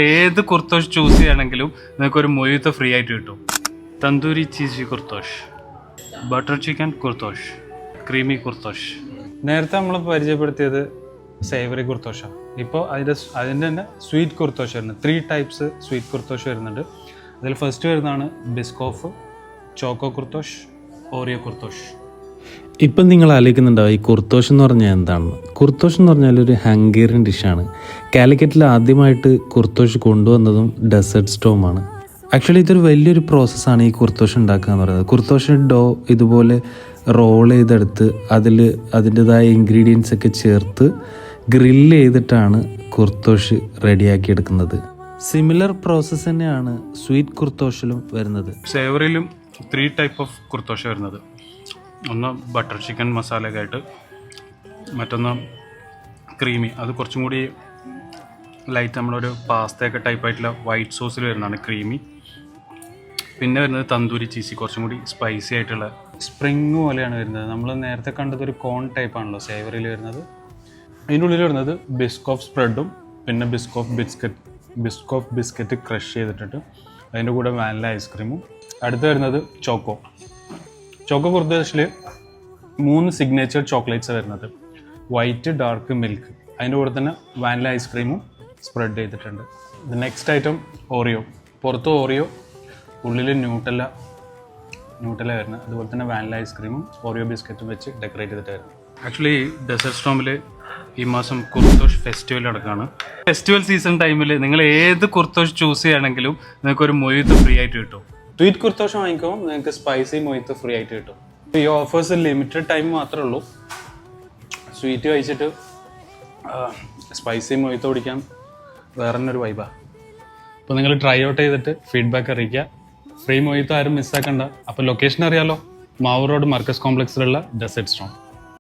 ഏത് കുർത്തോഷ് ചൂസ് ചെയ്യുകയാണെങ്കിലും നിങ്ങൾക്കൊരു മൊയ്ത്ത് ഫ്രീ ആയിട്ട് കിട്ടും. Tandoori cheesy kurtosh, butter chicken kurtosh, creamy kurtosh. നേരത്തെ നമ്മൾ പരിചയപ്പെടുത്തിയത് സേവറി കുർത്തോഷാണ്. ഇപ്പോൾ അതിൻ്റെ തന്നെ സ്വീറ്റ് കുർത്തോഷ് വരുന്നത്. 3 ടൈപ്സ് സ്വീറ്റ് കുർത്തോഷ് വരുന്നുണ്ട്. അതിൽ ഫസ്റ്റ് വരുന്നതാണ് ബിസ്കോഫ്, ചോക്കോ കുർത്തോഷ്, ഓറിയോ കുർത്തോഷ്. ഇപ്പം നിങ്ങൾ ആലോചിക്കുന്നുണ്ടാവും ഈ കുർത്തോഷ് എന്ന് പറഞ്ഞാൽ എന്താണെന്ന്. കുർത്തോഷ് എന്ന് പറഞ്ഞാൽ ഒരു ഹംഗേറിയൻ ഡിഷാണ്. കാലിക്കറ്റിൽ ആദ്യമായിട്ട് കുർത്തോഷ് കൊണ്ടുവന്നതും ഡെസേർട്ട് സ്റ്റോമാണ്. ആക്ച്വലി ഇതൊരു വലിയൊരു പ്രോസസ്സാണ് ഈ കുർത്തോഷ് ഉണ്ടാക്കുക എന്ന് പറയുന്നത്. കുർത്തോഷ് ഡോ ഇതുപോലെ റോൾ ചെയ്തെടുത്ത് അതിൻ്റെതായ ഇൻഗ്രീഡിയൻസ് ഒക്കെ ചേർത്ത് ഗ്രില്ല് ചെയ്തിട്ടാണ് കുർത്തോഷ് റെഡിയാക്കി എടുക്കുന്നത്. സിമിലർ പ്രോസസ്സ് തന്നെയാണ് സ്വീറ്റ് കുർത്തോഷിലും വരുന്നത്. സേവറിയിലും 3 ടൈപ്പ് ഓഫ് കുർത്തോഷ് വരുന്നത്. ഒന്ന് ബട്ടർ ചിക്കൻ മസാലയൊക്കെ ആയിട്ട്, മറ്റൊന്ന് ക്രീമി, അത് കുറച്ചും കൂടി ലൈറ്റ് നമ്മളൊരു പാസ്തയൊക്കെ ടൈപ്പായിട്ടുള്ള വൈറ്റ് സോസിൽ വരുന്നതാണ് ക്രീമി. പിന്നെ വരുന്നത് തന്തൂരി ചീസി, കുറച്ചും കൂടി സ്പൈസി ആയിട്ടുള്ള സ്പ്രിങ് പോലെയാണ് വരുന്നത്. നമ്മൾ നേരത്തെ കണ്ടത് ഒരു കോൺ ടൈപ്പാണല്ലോ സേവറിയിൽ വരുന്നത്. അതിൻ്റെ ഉള്ളിൽ വരുന്നത് ബിസ്കോഫ് സ്പ്രെഡും പിന്നെ ബിസ്കോഫ് ബിസ്ക്കറ്റ് ക്രഷ് ചെയ്തിട്ടിട്ട് അതിൻ്റെ കൂടെ വാനില ഐസ്ക്രീമും. അടുത്ത് വരുന്നത് ചോക്കോ കുർത്തോഷിൽ 3 സിഗ്നേച്ചർ ചോക്ലേറ്റ്സ് വരുന്നത്. White, dark, milk. അതിൻ്റെ കൂടെ തന്നെ വാനില ഐസ്ക്രീമും സ്പ്രെഡ് ചെയ്തിട്ടുണ്ട്. Next item Oreo. പുറത്ത് ഓറിയോ, ഉള്ളിൽ ന്യൂട്ടല വരുന്നത്. അതുപോലെ തന്നെ വാനില ഐസ്ക്രീമും ഓറിയോ ബിസ്ക്കറ്റും വെച്ച് ഡെക്കറേറ്റ് ചെയ്തിട്ട് വരുന്നത്. ആക്ച്വലി ഡെസേർട്ട് സ്റ്റോമിൽ ഈ മാസം കുർത്തോഷ് ഫെസ്റ്റിവൽ നടക്കുകയാണ്. ഫെസ്റ്റിവൽ സീസൺ ടൈമിൽ നിങ്ങൾ ഏത് കുർത്തോഷ് ചൂസ് ചെയ്യുകയാണെങ്കിലും നിങ്ങൾക്കൊരു മൊയ്ത്ത് ഫ്രീ ആയിട്ട് കിട്ടും. സ്വീറ്റ് കുർത്തോഷ് വാങ്ങിക്കുമ്പോൾ നിങ്ങൾക്ക് സ്പൈസി മൊയ്ത്ത് ഫ്രീ ആയിട്ട് കിട്ടും. ഈ ഓഫേഴ്സ് ലിമിറ്റഡ് ടൈം മാത്രമേ ഉള്ളൂ. സ്വീറ്റ് കഴിച്ചിട്ട് സ്പൈസി മൊയ്ത്ത് കുടിക്കാൻ വേറെ തന്നെ ഒരു വൈബാണ്. അപ്പോൾ നിങ്ങൾ ട്രൈ ഔട്ട് ചെയ്തിട്ട് ഫീഡ്ബാക്ക് അറിയിക്കുക. ഫ്രീ മൊയ്ത്ത് ആരും മിസ്സാക്കണ്ട. അപ്പോൾ ലൊക്കേഷൻ അറിയാലോ, മാവൂർ റോഡ് മർക്കസ് കോംപ്ലക്സിലുള്ള ഡെസേർട്ട് സ്റ്റോം.